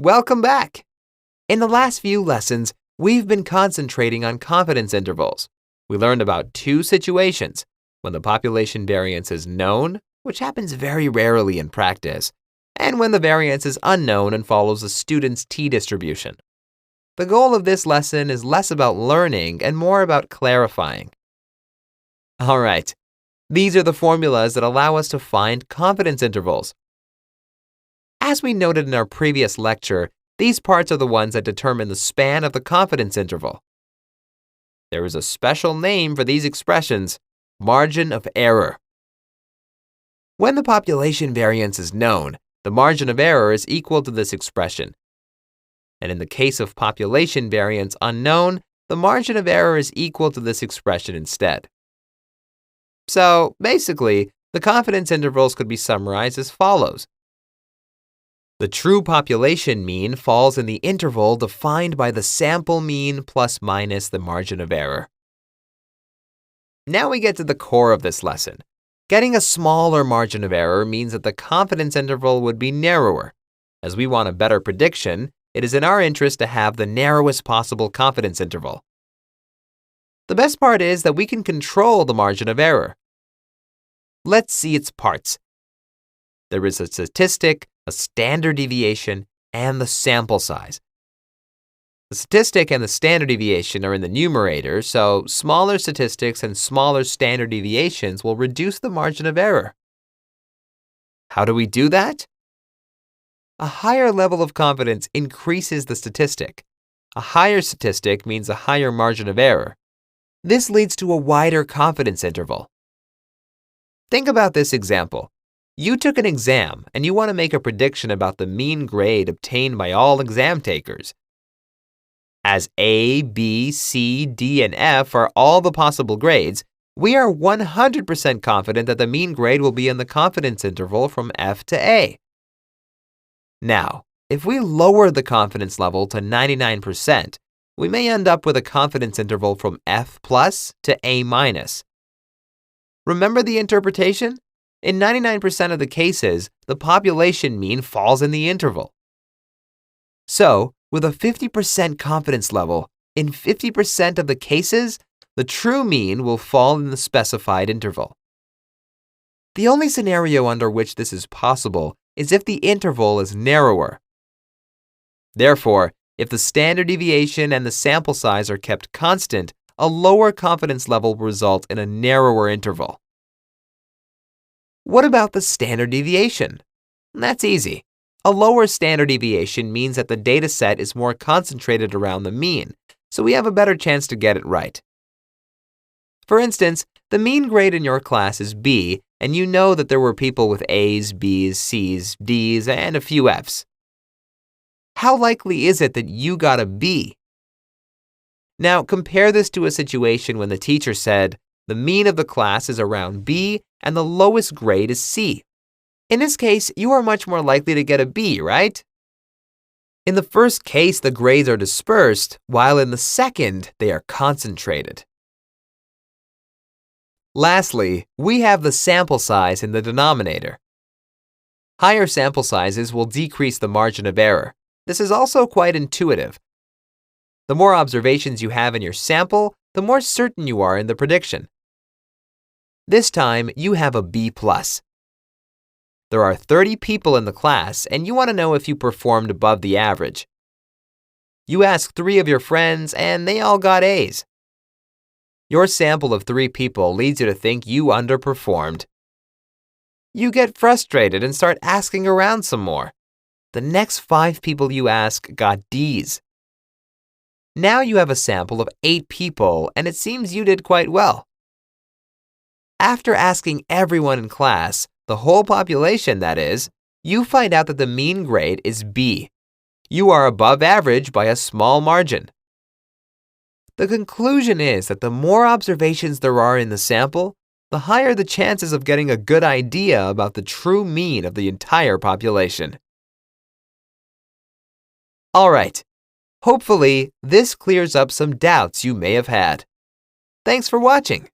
Welcome back! In the last few lessons, we've been concentrating on confidence intervals. We learned about two situations, when the population variance is known, which happens very rarely in practice, and when the variance is unknown and follows a student's t-distribution. The goal of this lesson is less about learning and more about clarifying. All right, these are the formulas that allow us to find confidence intervals. As we noted in our previous lecture, these parts are the ones that determine the span of the confidence interval. There is a special name for these expressions, margin of error. When the population variance is known, the margin of error is equal to this expression. And in the case of population variance unknown, the margin of error is equal to this expression instead. So, basically, the confidence intervals could be summarized as follows. The true population mean falls in the interval defined by the sample mean plus minus the margin of error. Now we get to the core of this lesson. Getting a smaller margin of error means that the confidence interval would be narrower. As we want a better prediction, it is in our interest to have the narrowest possible confidence interval. The best part is that we can control the margin of error. Let's see its parts. There is a statistic, a standard deviation, and the sample size. The statistic and the standard deviation are in the numerator, so smaller statistics and smaller standard deviations will reduce the margin of error. How do we do that? A higher level of confidence increases the statistic. A higher statistic means a higher margin of error. This leads to a wider confidence interval. Think about this example. You took an exam and you want to make a prediction about the mean grade obtained by all exam takers. As A, B, C, D, and F are all the possible grades, we are 100% confident that the mean grade will be in the confidence interval from F to A. Now, if we lower the confidence level to 99%, we may end up with a confidence interval from F plus to A minus. Remember the interpretation? In 99% of the cases, the population mean falls in the interval. So, with a 50% confidence level, in 50% of the cases, the true mean will fall in the specified interval. The only scenario under which this is possible is if the interval is narrower. Therefore, if the standard deviation and the sample size are kept constant, a lower confidence level will result in a narrower interval. What about the standard deviation? That's easy. A lower standard deviation means that the data set is more concentrated around the mean, so we have a better chance to get it right. For instance, the mean grade in your class is B, and you know that there were people with A's, B's, C's, D's, and a few F's. How likely is it that you got a B? Now, compare this to a situation when the teacher said, the mean of the class is around B, and the lowest grade is C. In this case, you are much more likely to get a B, right? In the first case, the grades are dispersed, while in the second, they are concentrated. Lastly, we have the sample size in the denominator. Higher sample sizes will decrease the margin of error. This is also quite intuitive. The more observations you have in your sample, the more certain you are in the prediction. This time, you have a B+. There are 30 people in the class, and you want to know if you performed above the average. You ask 3 of your friends, and they all got A's. Your sample of 3 people leads you to think you underperformed. You get frustrated and start asking around some more. The next 5 people you ask got D's. Now you have a sample of 8 people, and it seems you did quite well. After asking everyone in class, the whole population that is, you find out that the mean grade is B. You are above average by a small margin. The conclusion is that the more observations there are in the sample, the higher the chances of getting a good idea about the true mean of the entire population. All right, hopefully this clears up some doubts you may have had. Thanks for watching.